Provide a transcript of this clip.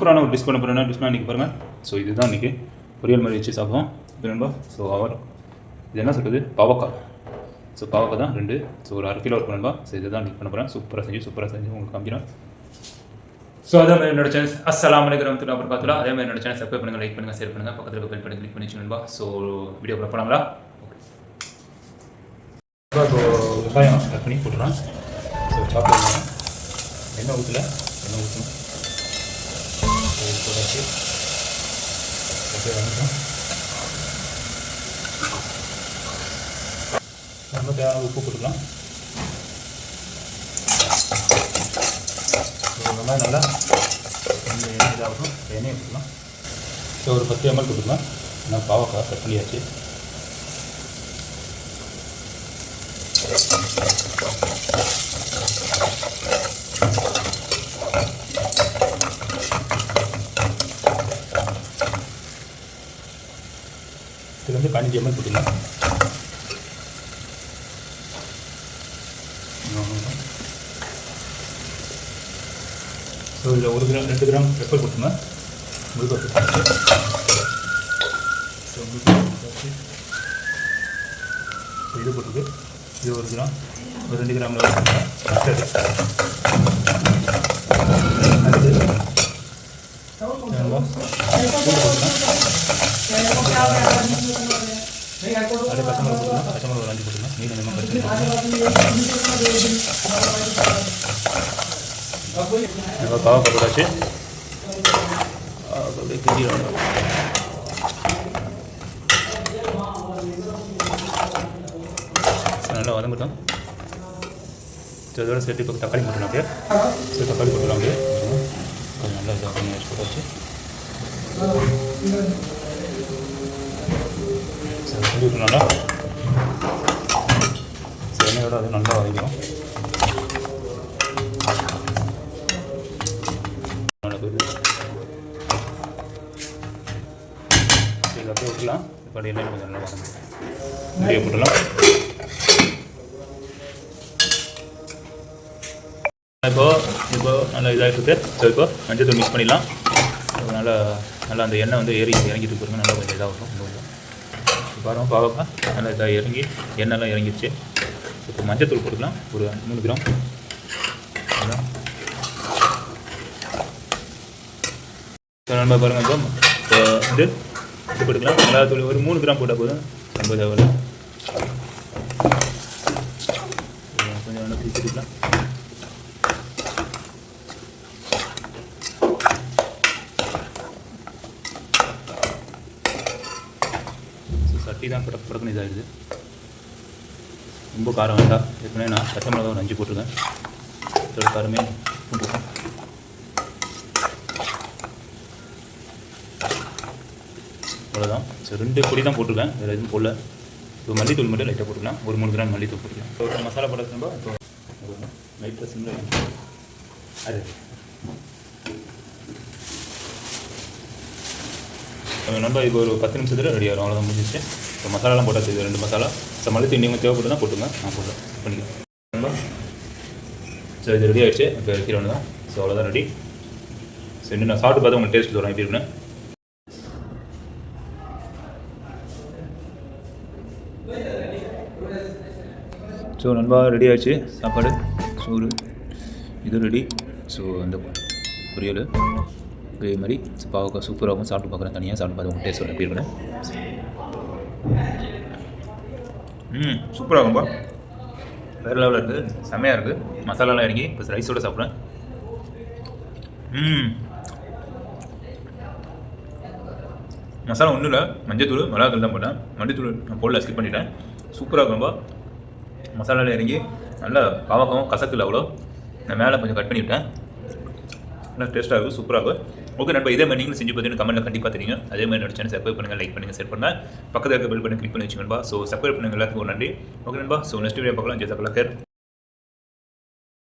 சூப்பரான ஒரு டிஷ் பண்ண போகிறேன். டிஷ்னா இன்றைக்கி பாருங்கள். ஸோ இதுதான் இன்றைக்கி பொரியல் மாதிரி வச்சு சாப்பிடுவோம். இது நண்பா. ஸோ இது என்ன சொல்கிறது, பாவக்காய். ஸோ பாவக்காய் தான் 2. ஸோ ஒரு 1/2 கிலோ இருக்கும் நண்பா. ஸோ இதை தான் இன்றைக்கி பண்ண போகிறேன். சூப்பராக செஞ்சு உங்களுக்கு காமிக்கிறேன். ஸோ அதே மாதிரி என்னோட சேனல் அஸ்ஸலாமு அலைக்கும் வரஹ்மத்துல்லாஹி வபரகாத்துஹு. அதே மாதிரி என்னோட சேனல் சப்ஸ்கிரைப் பண்ணுங்கள், லைக் பண்ணுங்கள், ஷேர் பண்ணுங்கள், பக்கத்தில் இருக்க பெல் பட்டன் கிளிக் பண்ணி நண்பா. ஸோ வீடியோ போகலாங்களா? ஸோ வெங்காயம் கட் பண்ணி போட்டுடலாம். ஸோ சாப்பிட்டு எண்ணெய் ஊற்றணும். போட்டாச்சு. நம்ம தேவையான உப்பு போட்டுக்கலாம். வெங்காயம் நல்லா இதாகட்டும். எண்ணெயை போட்டுக்கலாம். ஸோ ஒரு 10 ml போட்டுக்கலாம். நான் பாவக்காய் கட் பண்ணியாச்சு. இது வந்து 15 ml போட்டுக்கலாம். ஸோ இதில் 1 கிராம் 2 கிராம் பெப்பர் போட்டுங்க. முழுக்க ஸோ இது போட்டுருக்கு. இது 1 கிராம், ஒரு 2 கிராம் அது பச்சைமிளகா போட்டுக்கலாம். பச்சைமிளகா ஒரு 5 போட்டுக்கலாம். மீன் கொஞ்சமாக பச்சை பாவக்காய் போட்டாச்சு. அப்படியே கிண்டிடணும். நல்லா வதங்கட்டும். ஸோ இதோட சேர்த்து இப்போ தக்காளி போட்டுலாம். அப்படியே ஸோ தக்காளி போட்டுலாம். அப்படியே கொஞ்சம் நல்லா இதாக பண்ணி வச்சு போட்டாச்சு. ஸோ நல்லா ஸோ எண்ணெயோட அது நல்லா வதங்கிடும். நல்லா போயிடுது. இதை அப்படியே விட்டுலாம். இப்போ எண்ணெய் கொஞ்சம் நல்லா வதங்கும். அப்படியே போட்டுலாம். இப்போ நல்லா இதாகிட்டு. ஸோ இப்போ மஞ்சள் தூள் மிக்ஸ் பண்ணிடலாம். நல்லா அந்த எண்ணெய் வந்து இறங்கிட்டு போயிருங்க. நல்லா கொஞ்சம் இதாகட்டும். பாருங்கள் பாவக்காய் நல்லா இதாக இறங்கி எண்ணெய்லாம் இறங்கிடுச்சு. இப்போ மஞ்சள் தூள் போட்டுக்கலாம். ஒரு 3 கிராம். நம்ம பாருங்கள். இப்போ வந்து இது போட்டுக்கலாம். மிளகாத்தூள் ஒரு 3 கிராம் போட்டால் போதும். ரொம்ப தேவையில்லை. கொஞ்சம் நல்லா பிடிச்சிருக்கலாம். சட்டி தான் படக்குன்னு இதாகிடுது. ரொம்ப காரம் வேண்டாம். ஏற்கனவே நான் பச்சை மிளகா ஒரு 5 போட்டிருக்கேன். இதோட காரமே போட்டுருக்கேன். அவ்வளோதான். ஸோ 2 பொடி தான் போட்டிருக்கேன், வேறு எதுவும் போடல. இப்போ மல்லித்தூள் மட்டும் லைட்டாக போட்டுக்கலாம். ஒரு 3 கிராம் மல்லித்தூள் போட்டுக்கலாம். இப்போ மசாலா போடுறதுனா இப்போ லைட்டாக சிம்மில் அது நம்ம இப்போ ஒரு 10 நிமிஷத்தில் ரெடி ஆகும். அவ்வளோதான், முடிஞ்சிச்சு. இப்போ மசாலாலாம் போட்டால் 2 மசாலா. ஸோ மல்லித்தூள் நீங்கள் தேவைப்பட்டு தான் போட்டுங்க. நான் போடுறேன் பண்ணிக்கிறேன். ஸோ இது ரெடி ஆகிடுச்சு. இப்போ வைக்கிற ஒன்று தான். ஸோ அவ்வளோதான் ரெடி. ஸோ இன்னும் நான் சாப்பிட்டு பார்த்து உங்களுக்கு டேஸ்ட் தரோம் எப்படி இருக்குன்னு. ஸோ நண்பா ரெடி ஆகிடுச்சு சாப்பாடு. சோறு இது ரெடி. ஸோ அந்த பொரியல் இதே மாதிரி பாவக்காய் சூப்பராகவும் சாப்பிட்டு பார்க்குறேன். தனியாக சாப்பிட்டு பார்த்து உங்கள் டேஸ்ட் சொல்ல எப்படி இருக்குன்னு. சூப்பராகும்பா. வேறு லெவலில் இருக்குது. செம்மையாக இருக்குது. மசாலாலாம் இறங்கி இப்போ ரைஸோடு சாப்பிட்றேன். மசாலா ஒன்றும் இல்லை, மஞ்சத்தூள் மிளகாத்தூள் தான் போட்டேன். மல்லித்தூள் நான் போடல, ஸ்கிப் பண்ணிட்டேன். சூப்பராக இருக்கும்பா. மசாலாவில் இறங்கி நல்லா பாவக்காவும் கசக்கில் அவ்வளோ. நான் மேலே கொஞ்சம் கட் பண்ணிவிட்டேன். நல்லா டேஸ்ட்டாக இருக்கும், சூப்பராக இருக்கும். ஓகே நண்பா, இதே மாதிரி நீங்களும் செஞ்சு பார்த்துட்டு கமெண்ட்டில் கண்டிப்பாக தெரியும். அதே மாதிரி என்னோட சேனல் சப்ஸ்கிரைப் பண்ணுங்கள், லைக் பண்ணுங்கள், ஷேர் பண்ணுங்கள், பக்கத்தில் இருக்க பெல் பட்டன் கிளிக் பண்ணி வச்சுக்கோன்பா. ஸோ சப்ஸ்கிரைப் பண்ணுங்கள். எல்லாத்துக்கும் நன்றி. ஓகே நண்பா. ஸோ நெக்ஸ்ட் வீடியோ பார்க்கலாம். ஜெசாக்கல்லா கேர்.